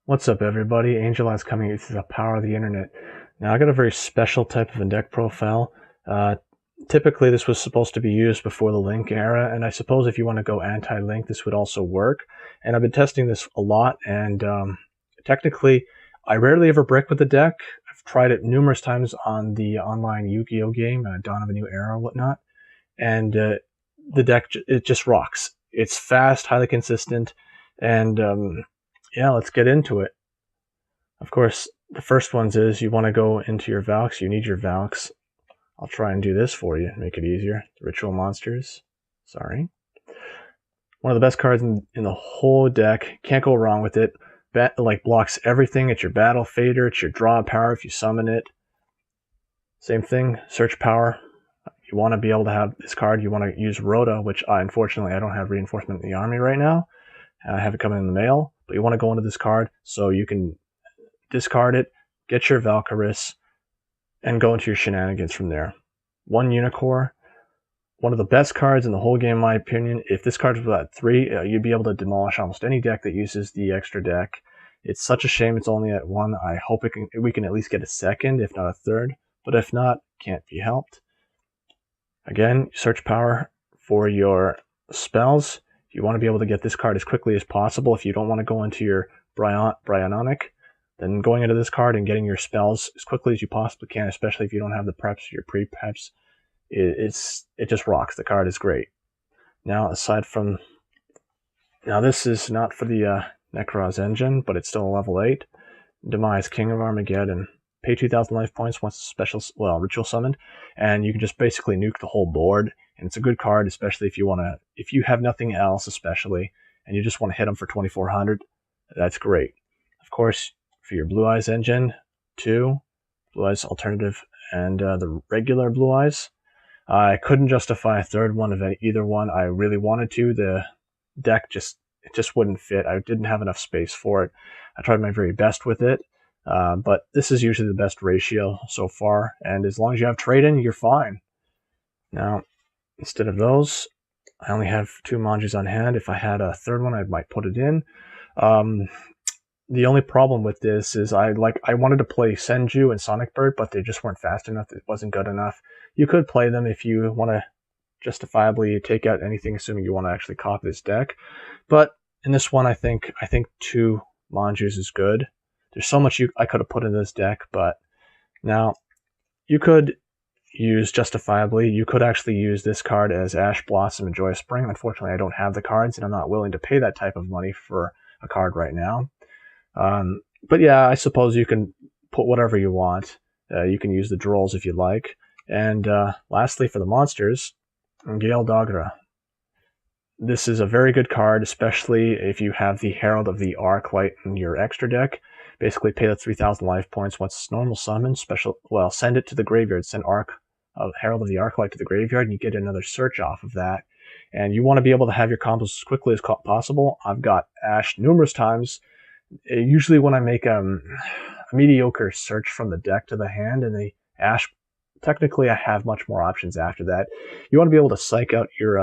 What's up, everybody? Angel Eyes coming to the power of the internet. Now, I got a very special type of a deck profile. Typically, this was supposed to be used before the Link era, and I suppose if you want to go anti-Link, this would also work. And I've been testing this a lot, and technically, I rarely ever break with the deck. I've tried it numerous times on the online Yu-Gi-Oh game, Dawn of a New Era, whatnot, and the deck it just rocks. It's fast, highly consistent, and yeah, let's get into it. Of course, the first ones is you want to go into your Valks. You need your Valks. I'll try and do this for you, make it easier. Ritual monsters. Sorry. One of the best cards in the whole deck. Can't go wrong with it. Blocks everything. It's your battle fader. It's your draw power if you summon it. Same thing. Search power. You want to be able to have this card. You want to use Rhoda, which unfortunately I don't have reinforcement in the army right now. I have it coming in the mail. But you want to go into this card so you can discard it, get your Valkyris, and go into your shenanigans from there. One Unicorn, one of the best cards in the whole game, in my opinion. If this card was at 3, you'd be able to demolish almost any deck that uses the extra deck. It's such a shame it's only at 1. I hope we can at least get a second, if not a third. But if not, can't be helped. Again, search power for your spells. You want to be able to get this card as quickly as possible. If you don't want to go into your Bryonic, then going into this card and getting your spells as quickly as you possibly can, especially if you don't have the preps, your pre-preps, it just rocks. The card is great. Now, this is not for the Nekroz engine, but it's still a level 8. Demise, King of Armageddon. Pay 2,000 life points once special, ritual summoned, and you can just basically nuke the whole board. And it's a good card, especially if you have nothing else, especially, and you just want to hit them for 2,400. That's great. Of course, for your Blue Eyes engine, 2 Blue Eyes alternative, and the regular Blue Eyes. I couldn't justify a third one of either one. I really wanted to. The deck just wouldn't fit. I didn't have enough space for it. I tried my very best with it, but this is usually the best ratio so far. And as long as you have trade-in, you're fine. Now, instead of those, I only have 2 Manjus on hand. If I had a third one, I might put it in. The only problem with this is I wanted to play Senju and Sonic Bird, but they just weren't fast enough. It wasn't good enough. You could play them if you want to justifiably take out anything, assuming you want to actually copy this deck. But in this one, I think 2 Manjus is good. There's so much I could have put in this deck, but now you could use justifiably. You could actually use this card as Ash Blossom and Joyous Spring. Unfortunately, I don't have the cards, and I'm not willing to pay that type of money for a card right now. But yeah, I suppose you can put whatever you want. You can use the Drolls if you like. And lastly, for the monsters, Gale Dogra. This is a very good card, especially if you have the Herald of the Arclight in your extra deck. Basically, pay the 3,000 life points once it's normal summon. Send it to the graveyard. Send Herald of the Arclight to the graveyard, and you get another search off of that. And you want to be able to have your combos as quickly as possible. I've got Ash numerous times. Usually when I make a mediocre search from the deck to the hand and the Ash, technically I have much more options after that. You want to be able to psych out your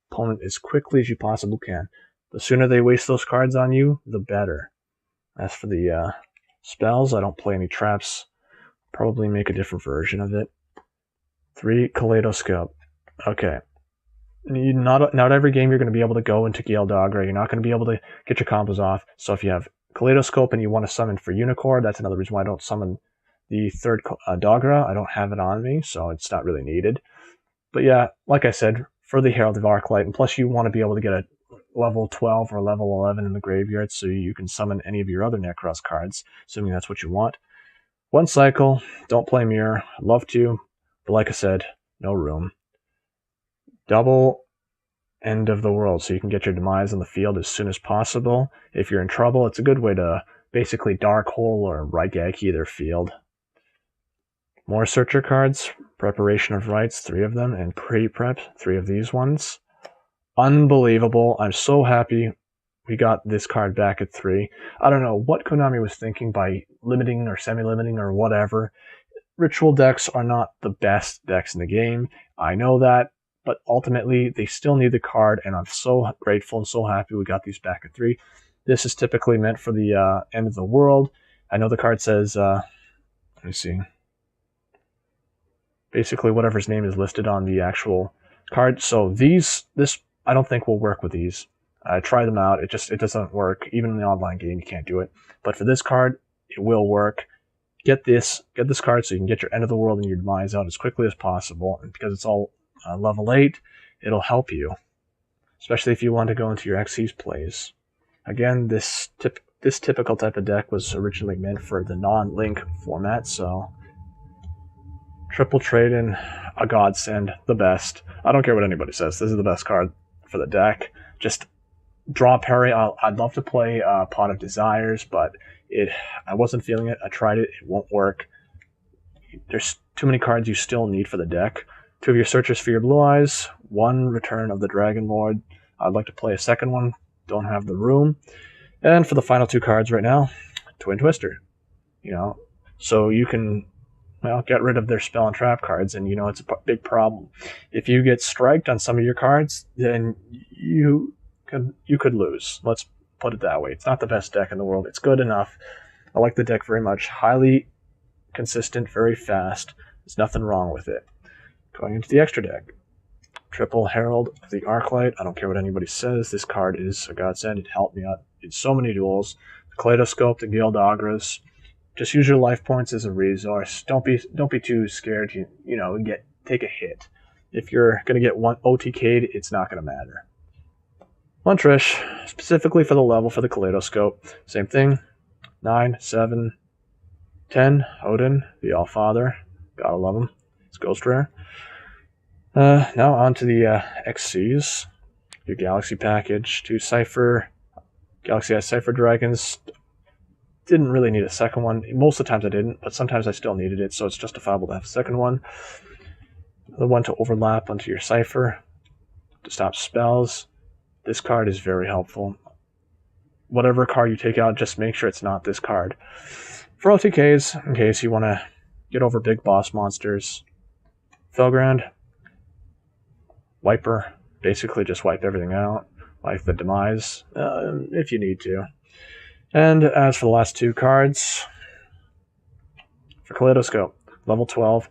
opponent as quickly as you possibly can. The sooner they waste those cards on you, the better. As for the spells, I don't play any traps. Probably make a different version of it. 3 Kaleidoscope. Okay. Not every game you're going to be able to go into Gale Dogra. You're not going to be able to get your combos off. So if you have Kaleidoscope and you want to summon for Unicorn, that's another reason why I don't summon the third Dogra. I don't have it on me, so it's not really needed. But yeah, like I said, for the Herald of Arclight, and plus you want to be able to get a level 12 or level 11 in the graveyard so you can summon any of your other Nekroz cards, assuming that's what you want. 1 cycle, don't play Mirror. I'd love to, but like I said, no room. Double End of the World, so you can get your Demise on the field as soon as possible. If you're in trouble, it's a good way to basically Dark Hole or Raigeki their field. More Searcher cards, Preparation of Rites, 3 of them, and Pre-Prep, 3 of these ones. Unbelievable. I'm so happy we got this card back at 3. I don't know what Konami was thinking by limiting or semi-limiting or whatever. Ritual decks are not the best decks in the game. I know that. But ultimately, they still need the card, and I'm so grateful and so happy we got these back at 3. This is typically meant for the end of the world. I know the card says, let me see, basically whatever's name is listed on the actual card. So this I don't think will work with these. I tried them out. It doesn't work. Even in the online game, you can't do it. But for this card, it will work. Get this card so you can get your end of the world and your demise out as quickly as possible. And because it's all level 8, it'll help you, especially if you want to go into your Xyz plays. Again, this typical type of deck was originally meant for the non-link format, so triple trade in, a godsend, the best. I don't care what anybody says. This is the best card for the deck. Just draw parry. I'd love to play Pot of Desires, but I wasn't feeling it. I tried it. It won't work. There's too many cards you still need for the deck. 2 of your Searchers for your Blue Eyes. 1 Return of the Dragon Lord. I'd like to play a second one. Don't have the room. And for the final 2 cards right now, Twin Twister. So you can get rid of their spell and trap cards, and it's a big problem. If you get striked on some of your cards, then you could lose. Let's put it that way. It's not the best deck in the world. It's good enough. I like the deck very much. Highly consistent, very fast. There's nothing wrong with it. Going into the extra deck. Triple Herald of the Arclight. I don't care what anybody says. This card is a godsend. It helped me out in so many duels. The Kaleidoscope, the Guild Agras. Just use your life points as a resource. Don't be too scared to take a hit. If you're gonna get one OTK'd, it's not gonna matter. One Trish, specifically for the level for the Kaleidoscope. Same thing. 9, 7, 10. Odin, the Allfather. Gotta love him. It's Ghost Rare. Now on to the Xyz. Your Galaxy package. 2 Cypher. Galaxy has Cypher Dragons. Didn't really need a second one. Most of the times I didn't, but sometimes I still needed it, so it's justifiable to have a second one. The one to overlap onto your Cypher to stop spells. This card is very helpful. Whatever card you take out, just make sure it's not this card. For OTKs, in case you want to get over big boss monsters. Felgrand. Wiper. Basically just wipe everything out. Like the Demise, if you need to. And as for the last 2 cards, for Kaleidoscope, level 12.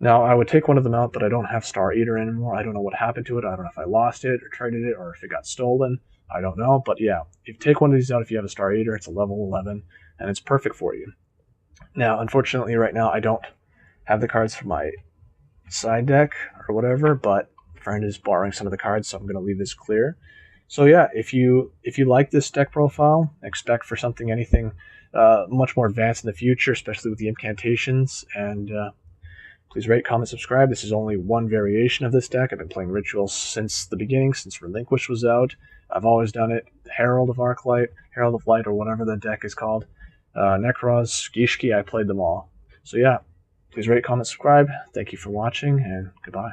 Now, I would take one of them out, but I don't have Star Eater anymore. I don't know what happened to it. I don't know if I lost it or traded it or if it got stolen. I don't know. But yeah, if you take one of these out, if you have a Star Eater, it's a level 11, and it's perfect for you. Now, unfortunately, right now, I don't have the cards for my side deck or whatever, but a friend is borrowing some of the cards, so I'm going to leave this clear. So yeah, if you like this deck profile, expect for anything much more advanced in the future, especially with the incantations. And please rate, comment, subscribe. This is only one variation of this deck. I've been playing Rituals since the beginning, since Relinquish was out. I've always done it. Herald of Arclight, Herald of Light, or whatever the deck is called. Nekroz, Gishki, I played them all. So yeah, please rate, comment, subscribe. Thank you for watching, and goodbye.